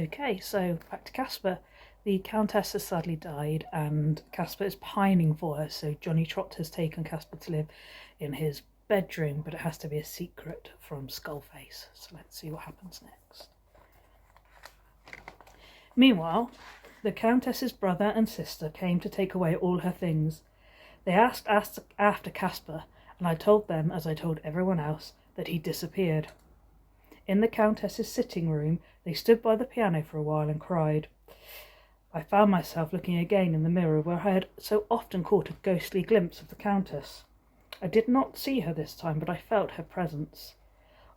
Okay, so back to Kaspar. The Countess has sadly died and Kaspar is pining for her, so Johnny Trott has taken Kaspar to live in his bedroom, but it has to be a secret from Skullface. So let's see what happens next. Meanwhile, the Countess's brother and sister came to take away all her things. They asked after Kaspar, and I told them, as I told everyone else, that he disappeared. In the Countess's sitting room, they stood by the piano for a while and cried. I found myself looking again in the mirror where I had so often caught a ghostly glimpse of the Countess. I did not see her this time, but I felt her presence.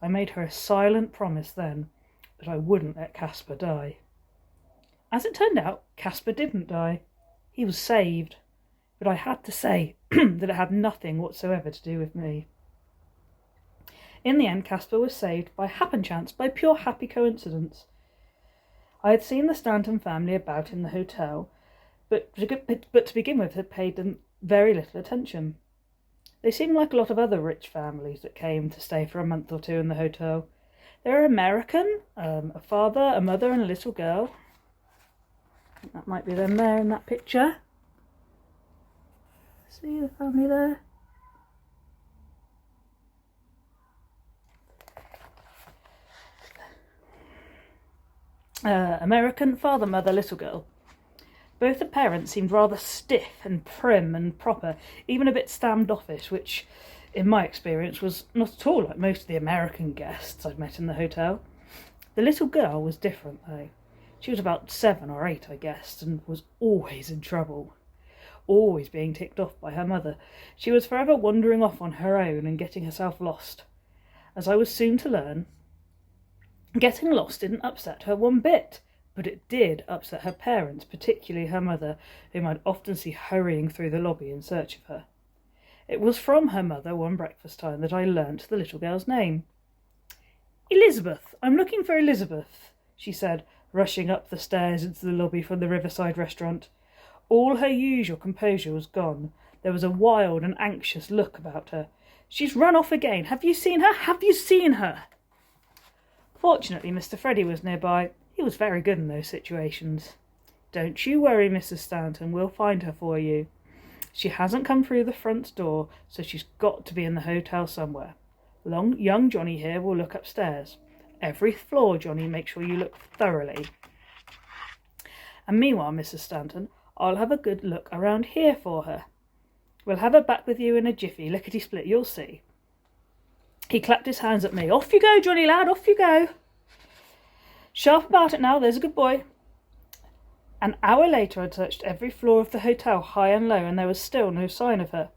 I made her a silent promise then that I wouldn't let Kaspar die. As it turned out, Kaspar didn't die. He was saved, but I had to say that it had nothing whatsoever to do with me. In the end, Kaspar was saved by happen chance, by pure happy coincidence. I had seen the Stanton family about in the hotel, but to begin with had paid them very little attention. They seemed like a lot of other rich families that came to stay for a month or two in the hotel. They were American, a father, a mother and a little girl. I think that might be them there in that picture. See the family there? American, father, mother, little girl. Both the parents seemed rather stiff and prim and proper, even a bit standoffish, which, in my experience, was not at all like most of the American guests I'd met in the hotel. The little girl was different, though. She was about 7 or 8, I guessed, and was always in trouble. Always being ticked off by her mother. She was forever wandering off on her own and getting herself lost. As I was soon to learn, getting lost didn't upset her one bit, but it did upset her parents, particularly her mother, whom I'd often see hurrying through the lobby in search of her. It was from her mother one breakfast time that I learnt the little girl's name. Elizabeth, I'm looking for Elizabeth, she said, rushing up the stairs into the lobby from the Riverside restaurant. All her usual composure was gone. There was a wild and anxious look about her. She's run off again. Have you seen her? Have you seen her? Fortunately, Mr. Freddy was nearby. He was very good in those situations. Don't you worry, Mrs. Stanton. We'll find her for you. She hasn't come through the front door, so she's got to be in the hotel somewhere. Young Johnny here will look upstairs. Every floor, Johnny, make sure you look thoroughly. And meanwhile, Mrs. Stanton, I'll have a good look around here for her. We'll have her back with you in a jiffy, lickety-split, you'll see. He clapped his hands at me. Off you go, Johnny lad, off you go. Sharp about it now, there's a good boy. An hour later I'd searched every floor of the hotel, high and low, and there was still no sign of her.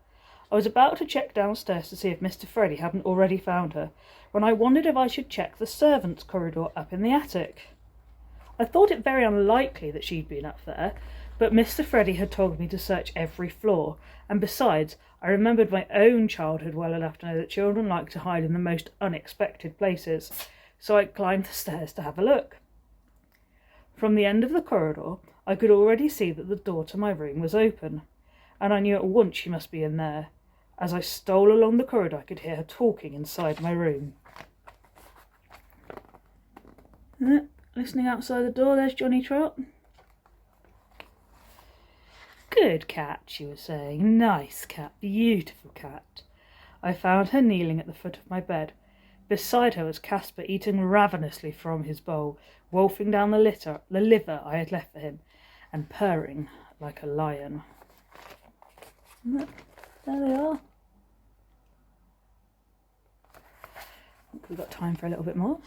I was about to check downstairs to see if Mr. Freddy hadn't already found her, when I wondered if I should check the servants' corridor up in the attic. I thought it very unlikely that she'd been up there, but Mr. Freddy had told me to search every floor, and besides, I remembered my own childhood well enough to know that children like to hide in the most unexpected places, so I climbed the stairs to have a look. From the end of the corridor, I could already see that the door to my room was open, and I knew at once she must be in there. As I stole along the corridor, I could hear her talking inside my room. Listening outside the door, there's Johnny Trott. Good cat, she was saying. Nice cat, beautiful cat. I found her kneeling at the foot of my bed. Beside her was Kaspar eating ravenously from his bowl, wolfing down the liver I had left for him, and purring like a lion. There they are. I think we've got time for a little bit more.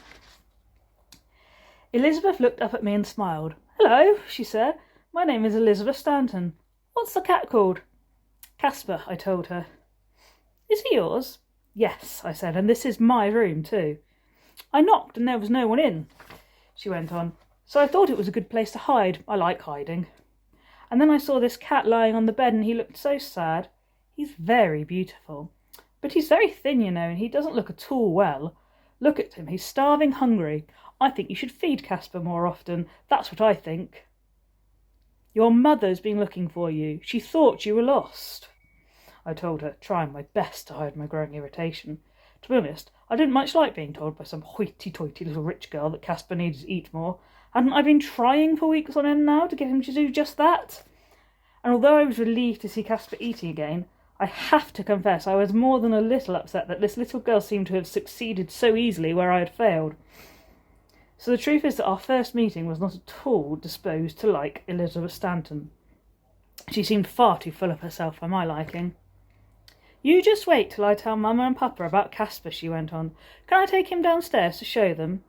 Elizabeth looked up at me and smiled. Hello, she said. My name is Elizabeth Stanton. What's the cat called? Kaspar, I told her. Is he yours? Yes, I said, and this is my room too. I knocked and there was no one in, she went on, so I thought it was a good place to hide. I like hiding. And then I saw this cat lying on the bed and he looked so sad. He's very beautiful, but he's very thin, you know, and he doesn't look at all well. Look at him, he's starving hungry. I think you should feed Kaspar more often. That's what I think. Your mother's been looking for you. She thought you were lost, I told her, trying my best to hide my growing irritation. To be honest, I didn't much like being told by some hoity-toity little rich girl that Kaspar needed to eat more. Hadn't I been trying for weeks on end now to get him to do just that? And although I was relieved to see Kaspar eating again, I have to confess I was more than a little upset that this little girl seemed to have succeeded so easily where I had failed. So the truth is that our first meeting was not at all disposed to like Elizabeth Stanton. She seemed far too full of herself for my liking. "You just wait till I tell Mama and Papa about Kaspar," she went on. "Can I take him downstairs to show them?"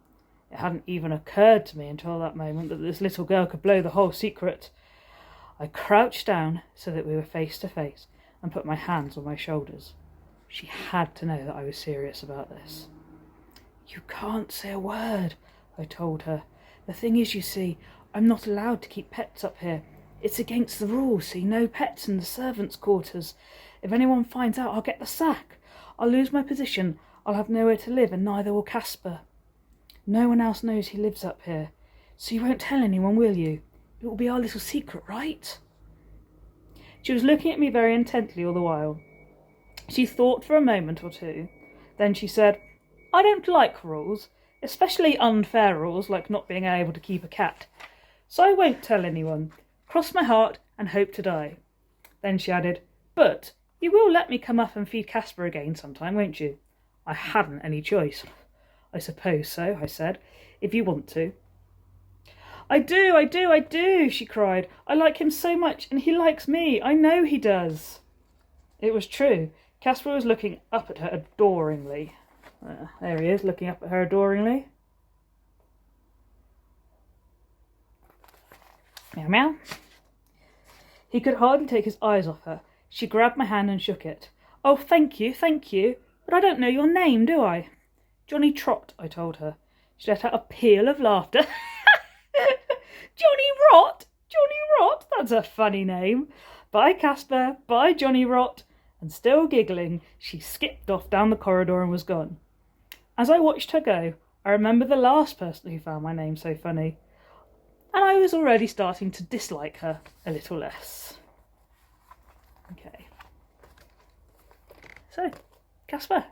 It hadn't even occurred to me until that moment that this little girl could blow the whole secret. I crouched down so that we were face to face and put my hands on my shoulders. She had to know that I was serious about this. "You can't say a word," I told her. "The thing is, you see, I'm not allowed to keep pets up here. It's against the rules, see, no pets in the servants' quarters. If anyone finds out, I'll get the sack. I'll lose my position, I'll have nowhere to live, and neither will Kaspar. No one else knows he lives up here, so you won't tell anyone, will you? It will be our little secret, right?" She was looking at me very intently all the while. She thought for a moment or two. Then she said, "I don't like rules, especially unfair rules like not being able to keep a cat. So I won't tell anyone. Cross my heart and hope to die." Then she added, "But you will let me come up and feed Kaspar again sometime, won't you?" I hadn't any choice. "I suppose so," I said, "if you want to." I do, she cried. "I like him so much, and he likes me. I know he does." It was true. Kaspar was looking up at her adoringly. There he is, looking up at her adoringly. Meow meow. He could hardly take his eyes off her. She grabbed my hand and shook it. "Oh, thank you, but I don't know your name, do I?" "Johnny Trot," I told her. She let out a peal of laughter. Johnny Rot, that's a funny name. Bye, Kaspar, bye, Johnny Rot. And still giggling, she skipped off down the corridor and was gone. As I watched her go, I remembered the last person who found my name so funny, and I was already starting to dislike her a little less. Okay. So, Kaspar.